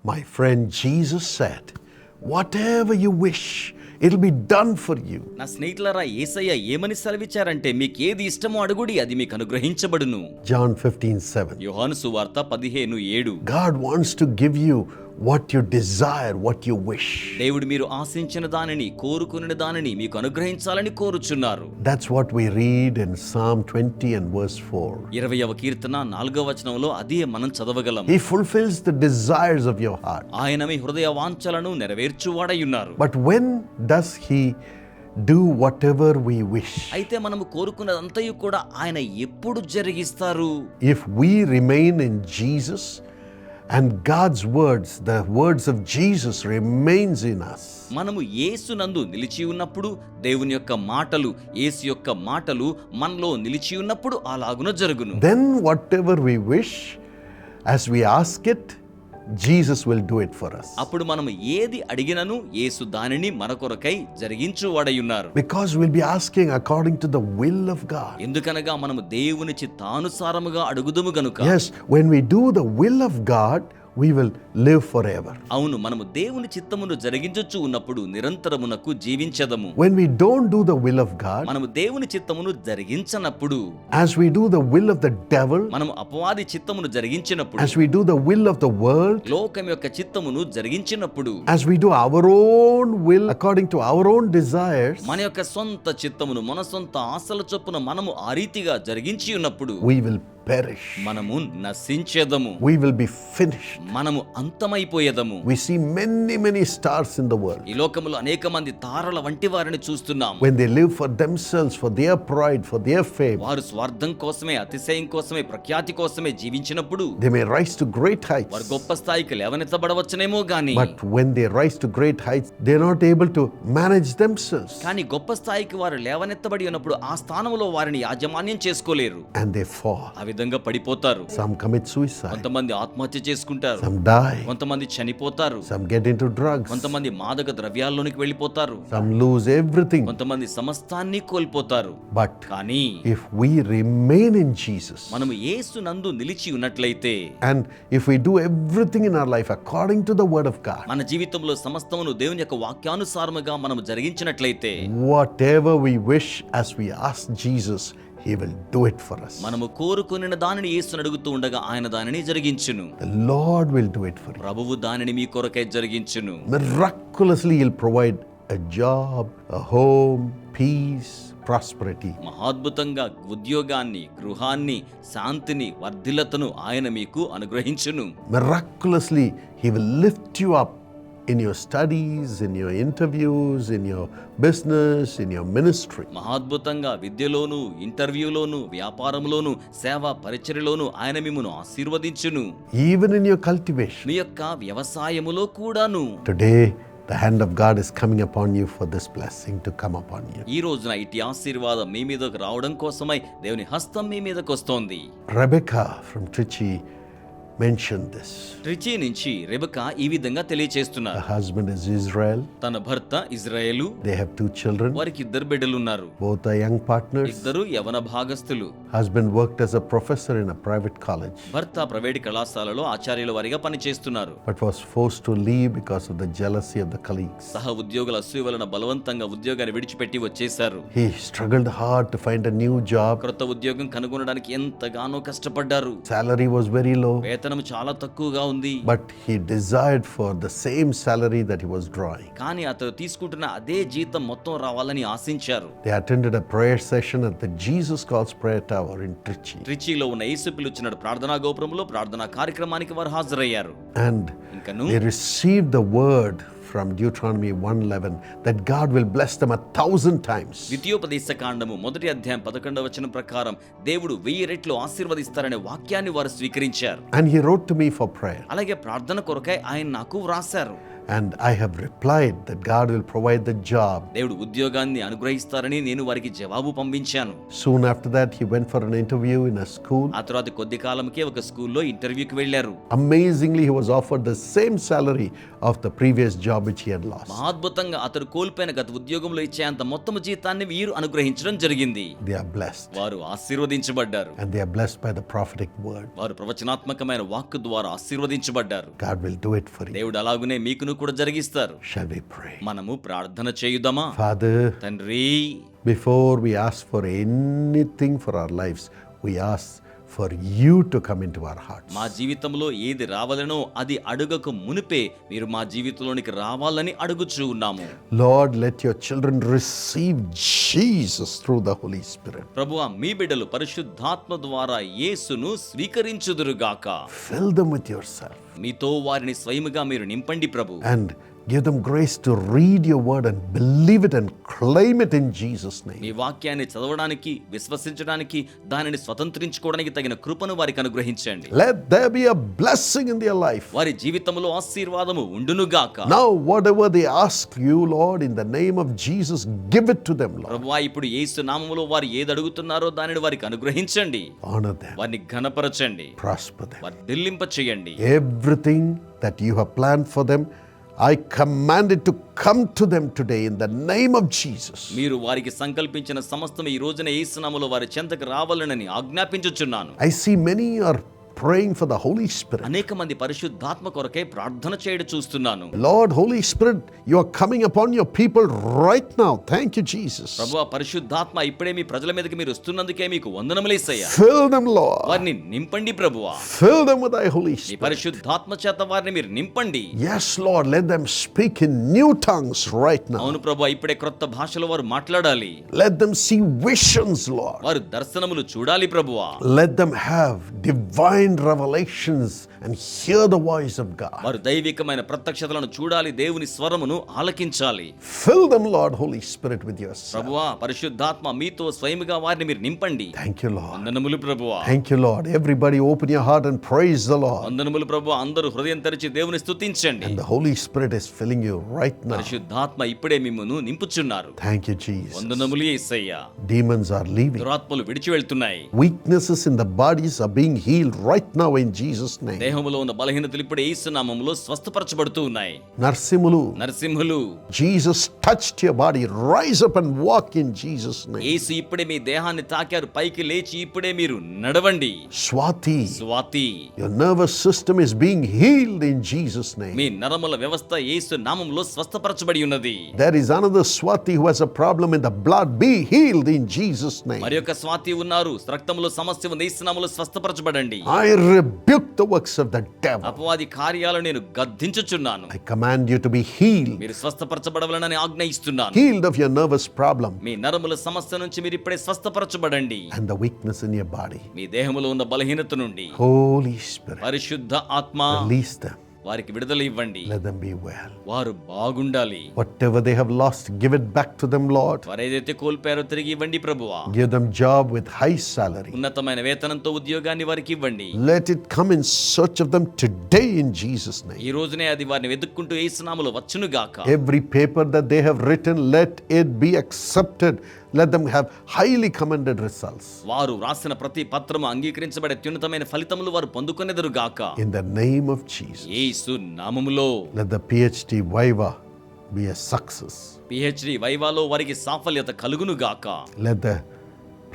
My friend, Jesus said, whatever you wish, it'll be done for you. నా స్నేహితులారా, యేసయ్య ఏమని సెలవిచ్చారంటే, మీకు ఏది ఇష్టమో అడుగుడి, అది మీకు అనుగ్రహించబడును. John 15:7. యోహాను సువార్త 15:7. God wants to give you what you desire, what you wish. దేవుడు మీరు ఆశించిన దానిని, కోరుకున్న దానిని మీకు అనుగ్రహించాలని కోరుచున్నారు. That's what we read in Psalm 20 and verse 4. 20వ కీర్తన 4వ వచనంలో అదే మనం చదవగలం. He fulfills the desires of your heart. ఆయన మీ హృదయ వాంఛలను నెరవేర్చువాడయున్నారు. But when does he do whatever we wish? అయితే మనము కోరుకున్నదంతయు కూడా ఆయన ఎప్పుడు జరిగిస్తారు? If we remain in Jesus and God's words, the words of Jesus remains in us. మనము యేసునందు నిలిచి ఉన్నప్పుడు, దేవుని యొక్క మాటలు, యేసు యొక్క మాటలు మనలో నిలిచి ఉన్నప్పుడు అలాగున జరుగును. Then whatever we wish, as we ask it, Jesus will do it for us. అప్పుడు మనము ఏది అడిగినను యేసు దానిని మన కొరకై జరిగించువాడయున్నారు. Because we'll be asking according to the will of God. ఎందుకనగా మనము దేవుని చిత్తానుసారముగా అడుగుదుము గనుక. Yes, when we do the will of God, we will live forever. అవును, మనము దేవుని చిత్తమును జరిగించుచు ఉన్నప్పుడు నిరంతరమునకు జీవించదము. When we don't do the will of God, మనము దేవుని చిత్తమును జరిగించనప్పుడు, as we do the will of the devil, మనము అపవాది చిత్తమును జరిగించినప్పుడు, as we do the will of the world, లోకం యొక్క చిత్తమును జరిగించినప్పుడు, as we do our own will according to our own desires, మన యొక్క సొంత చిత్తమును, మన సొంత ఆశల చొప్పున మనము ఆ రీతిగా జరిగించి ఉన్నప్పుడు, we will perish. మనము నశించేదము. We will be finished. మనము అంతమైపోయేదము. We see many stars in the world. ఈ లోకములో అనేక మంది తారల వంటి వారిని చూస్తున్నాం. When they live for themselves, for their pride, for their fame, వారు స్వార్థం కోసమే, అతిశయం కోసమే, ప్రఖ్యాతి కోసమే జీవించినప్పుడు they may rise to great వారు heights. గొప్ప స్థాయికి లేవనెత్తబడవచ్చునేమో గాని, But when they rise to great heights, they're not able to manage themselves. కానీ గొప్ప స్థాయికి వారు లేవనెత్తబడి ఉన్నప్పుడు ఆ స్థానంలో వారిని యాజమాన్యం చేసుకోలేరు. And they fall. ఆ విధంగా పడిపోతారు. Some commit suicide. కొంతమంది ఆత్మహత్య చేసుకుంటారు. Some die. కొంతమంది చనిపోతారు. Some get into drugs. కొంతమంది మాదక ద్రవ్యాల్లోనికి వెళ్ళిపోతారు. Some lose everything. కొంతమంది సమస్తాన్ని కోల్పోతారు. But కానీ if we remain in Jesus, మనము యేసు నందు నిలిచి ఉన్నట్లయితే, and if we do everything in our life according to the word of God, మన జీవితంలో సమస్తమును దేవుని యొక్క వాక్యానుసారముగా మనము జరిగించినట్లయితే, whatever we wish as we ask Jesus, he will do it for us. మనము కోరుకున్న దానిని యేసును అడుగుతూ ఉండగా ఆయన దానిని జరిగించును. The Lord will do it for you. ప్రభువు దానిని మీ కొరకై జరిగించును. Miraculously he'll provide a job, a home, peace, prosperity. మహాద్భుతంగా ఉద్యోగాన్ని, గృహాన్ని, శాంతిని, వర్ధిల్లతను ఆయన మీకు అనుగ్రహించును. Miraculously he will lift you up in your studies, in your interviews, in your business, in your ministry. మహాద్భుతంగా విద్యలోను, ఇంటర్వ్యూలోను, వ్యాపారంలోను, సేవా పరిచర్యలోను ఆయన మిమ్మును ఆశీర్వదించును. Even in your cultivation. మీ యొక్క వ్యవసాయములో కూడాను. Today the hand of God is coming upon you for this blessing to come upon you. ఈ రోజున ఇటు ఆశీర్వాదం మీ మీదకు రావడం కోసమై దేవుని హస్తం మీ మీదకు వస్తోంది. Rebecca from Trichy mentioned this. Trichy నుంచి రెబెకా ఈ విధంగా తెలియచేస్తున్నారు. Her husband is Israel. తన భర్త ఇజ్రాయేలు. They have 2 children. వారికి 2 బిడ్డలు ఉన్నారు. Both are young partners. ఇద్దరు యవన భాగస్థులు. Husband worked as a professor in a private college, భర్త ప్రైవేట్ కళాశాలలో ఆచార్యుల వారిగా పనిచేస్తున్నారు. but was forced to leave because of the jealousy of the colleagues. సహ ఉద్యోగుల అసూయ వలన బలవంతంగా ఉద్యోగాన్ని విడిచిపెట్టి వచ్చేశారు. He struggled hard to find a new job. కొత్త ఉద్యోగం కనుగొనడానికి ఎంతగానో కష్టపడ్డారు. Salary was very low, వేతనం చాలా తక్కువగా ఉంది. but he desired for the same salary that he was drawing. కానీ అతను తీసుకుంటున్న అదే జీతం మొత్తం రావాలని ఆశించారు. They attended a prayer session at the Jesus Calls Prayer Tower in Trichy. ట్రిచీలో ఉన్న యేసు పిలుచున్న ప్రార్థనా గోపురంలో ప్రార్థనా కార్యక్రమానికి వారు హాజరయ్యారు. And ఇంకను they received the word from Deuteronomy 1:11 that God will bless them 1,000 times. ద్వితీయోపదేశ కాండము 1వ అధ్యాయం 11వ వచనం ప్రకారం దేవుడు 1000 రెట్లు ఆశీర్వదిస్తారనే వాక్యాన్ని వారు స్వీకరించారు. And he wrote to me for prayer. అలాగే ప్రార్థన కొరకై ఆయన నాకు వ్రాశారు. And I have replied that God will provide the job. దేవుడు ఉద్యోగాన్ని అనుగ్రహిస్తారని నేను వారికి జవాబు పంపించాను. Soon after that, he went for an interview in a school. ఆ తర్వాత కొద్ది కాలంకే ఒక స్కూల్లో ఇంటర్వ్యూకి వెళ్ళారు. Amazingly, he was offered the same salary of the previous job which he had lost. అద్భుతంగా అతడు కోల్పోయిన గత ఉద్యోగంలో ఇచ్చే అంత మొత్తము జీతాన్ని వీరు అనుగ్రహించడం జరిగింది. They are blessed. వారు ఆశీర్వదించబడ్డారు. And they are blessed by the prophetic word. వారు ప్రవచనాత్మకమైన వాక్కు ద్వారా ఆశీర్వదించబడ్డారు. God will do it for you. దేవుడు అలాగునే మీకును కూడా జరిగిస్తారు. Shall we pray? మనము ప్రార్థన చేయుదామా? Father, తండ్రి, before we ask for anything for our lives, we ask for you to come into our hearts. మా జీవితంలో ఏది రావాలనో అది అడుగక మునిపే మీరు మా జీవితంలోనికి రావాలని అడుగుచూ ఉన్నాము. Lord, let your children receive Jesus through the Holy Spirit. ప్రభువా, మీ బిడ్డలు పరిశుద్ధాత్మ ద్వారా యేసును స్వీకరించుదురుగాక. Fill them with yourself. మీతో వారిని స్వయముగా మీరు నింపండి ప్రభు. And give them grace to read your word and believe it and claim it in Jesus' name. మీ వాక్యాన్ని చదవడానికి, విశ్వసించడానికి, దానిని స్వతంత్రించుకోవడానికి తగిన కృపను వారికి అనుగ్రహించండి. Let there be a blessing in their life. వారి జీవితంలో ఆశీర్వాదము ఉండునుగాక. Now, whatever they ask you, Lord, in the name of Jesus, give it to them, Lord. ప్రభువా, ఇప్పుడు యేసు నామములో వారు ఏది అడుగుతున్నారో దానిని వారికి అనుగ్రహించండి. Honor them. వారిని ఘనపరచండి. Prosper them. వర్ధిల్లింప చేయండి. Everything that you have planned for them, I command it to come to them today in the name of Jesus. మీరు వారికి సంకల్పించిన సమస్తం ఈ రోజున యేసు నామములో వారి చెంతకు రావాలనని ఆజ్ఞాపించుచున్నాను. I see many are praying for the Holy Spirit. అనేక మంది పరిశుద్ధాత్మ కొరకై ప్రార్థన చేయడం చూస్తున్నాను. Lord, Holy Spirit, you are coming upon your people right now. Thank you, Jesus. ప్రభువా, పరిశుద్ధాత్మ ఇప్పుడే మీ ప్రజల మీదకి మీరు వస్తున్నందుకే మీకు వందనములేసయ్యా. Fill them, Lord. వారిని నింపండి ప్రభువా. Fill them with thy Holy me Spirit. పరిశుద్ధాత్మ చేత వారిని మీరు నింపండి. Yes, Lord, let them speak in new tongues right now. అవును ప్రభువా, ఇప్పుడే క్రొత్త భాషలో వారు మాట్లాడాలి. Let them see visions, Lord. వారు దర్శనములు చూడాలి ప్రభువా. Let them have divine revelations and hear the voice of God. వారు దైవికమైన ప్రత్యక్షతలను చూడాలి, దేవుని స్వరమును ఆలకించాలి. Fill them, Lord, Holy Spirit, with yourself. ప్రభువా, పరిశుద్ధాత్మ మీతో స్వయముగా వారిని మీరు నింపండి. Thank you, Lord. వందనములు ప్రభువా. Thank you, Lord. Everybody open your heart and praise the Lord. వందనములు ప్రభువా. అందరూ హృదయం తెరిచి దేవుని స్తుతించండి. And the Holy Spirit is filling you right now. పరిశుద్ధాత్మ ఇప్పుడే మిమ్మును నింపుచున్నారు. Thank you, Jesus. వందనములు యేసయ్యా. Demons are leaving. దురాత్మలు విడిచి వెళ్తున్నాయి. Weaknesses in the bodies are being healed right now in Jesus' name. దేహములో ఉన్న బలహీనతలు ఇప్పుడు యేసు నామములో స్వస్థపరచబడుతూ ఉన్నాయి. Narsimulu, Narasimhulu, Jesus touched your body. Rise up and walk in Jesus' name. యేసు ఇప్పుడే మీ దేహాన్ని తాకారు, పైకి లేచి ఇప్పుడే మీరు నడవండి. Swati, Swathi, your nervous system is being healed in Jesus' name. మీ నరముల వ్యవస్థ యేసు నామములో స్వస్థపరచబడి ఉన్నది. There is another Swati who has a problem in the blood. Be healed in Jesus' name. మరి యొక్క స్వాతి ఉన్నారు, రక్తములో సమస్య ఉంది, యేసు నామములో స్వస్థపరచబడండి. I rebuke the works of the devil. అపవాది కార్యాలను నేను గద్దించుచున్నాను. I command you to be healed. మీరు స్వస్థపరచబడవలనని ఆజ్ఞయిస్తున్నాను. Healed of your nervous problem మీ నరముల సమస్య నుంచి మీరు ఇప్పుడే స్వస్థపరచబడండి. and the weakness in your body. మీ దేహములో ఉన్న బలహీనత నుండి Holy Spirit, పరిశుద్ధ ఆత్మ release them. వారికి విడుదల ఇవ్వండి. Let them be well. వారు బాగుండాలి. Whatever they have lost, give it back to them, Lord. వారు ఏదైతే కోల్పోయారో తిరిగి ఇవ్వండి ప్రభువా. Give them job with high salary. ఉన్నతమైన వేతనంతో ఉద్యోగాన్ని వారికి ఇవ్వండి. Let it come in search of them today in Jesus' name. ఈ రోజునే అది వారిని వెతుక్కుంటూ యేసు నామములో వచ్చును గాక. Every paper that they have written, let it be accepted. Let them have highly commended results. వారు రాసిన ప్రతి పత్రము అంగీకరించబడే అత్యున్నతమైన ఫలితములు వారు పొందుకొనెదరు గాక. In the name of Jesus. యేసు నామములో. Let the PhD Viva be a success. PhD వైవాలో వారికి సాఫల్యత కలుగును గాక. Let the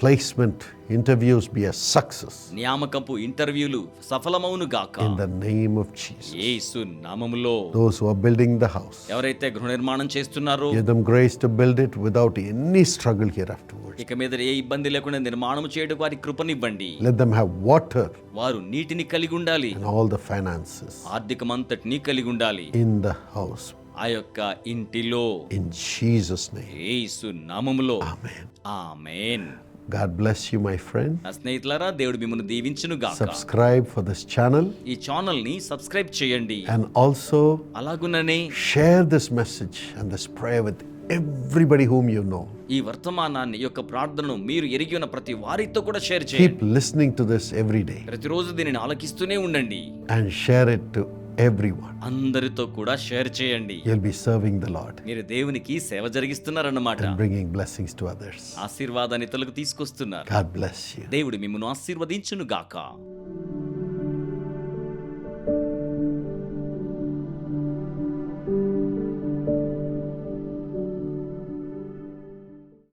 placement interviews be a success. నియామకపు ఇంటర్వ్యూలు సఫలమవును గాక. In the name of Jesus. యేసు నామములో. Those who are building the house, ఎవరైతే గృహ నిర్మాణం చేస్తున్నారో give them grace to build it without any struggle hereafterwards. ఇక మీద ఏ ఇబ్బంది లేకుండా నిర్మాణం చేయడం వారి కృపనివ్వండి. Let them have water వారు నీటిని కలిగి ఉండాలి. and all the finances ఆర్థికమంతటిని కలిగి ఉండాలి. in the house. ఆ యొక్క ఇంటిలో. In Jesus' name. యేసు నామములో. Amen. Amen. God bless you, my friend. నా స్నేహితులారా, దేవుడు మిమ్మల్ని దీవించును గాక. Subscribe for this channel ఈ ఛానల్ ని సబ్స్క్రైబ్ చేయండి. and also అలాగుననే share this message and this prayer with everybody whom you know. ఈ వర్తమానాన్ని యొక్క ప్రార్థనను మీరు ఎరిగి ఉన్న ప్రతి వారితో కూడా షేర్ చేయండి. Keep listening to this every day ప్రతిరోజు దీనిని ఆలకిస్తూనే ఉండండి. and share it to everyone. అందరితో కూడా షేర్ చేయండి. You'll be serving the Lord మీరు దేవునికి సేవ జరిగిస్తున్నారన్నమాట. and bringing blessings to others. ఆశీర్వాదాన్ని ఇతరులకు తీసుకొస్తున్నారు. God bless you. దేవుడు మిమ్మును ఆశీర్వదించును గాక.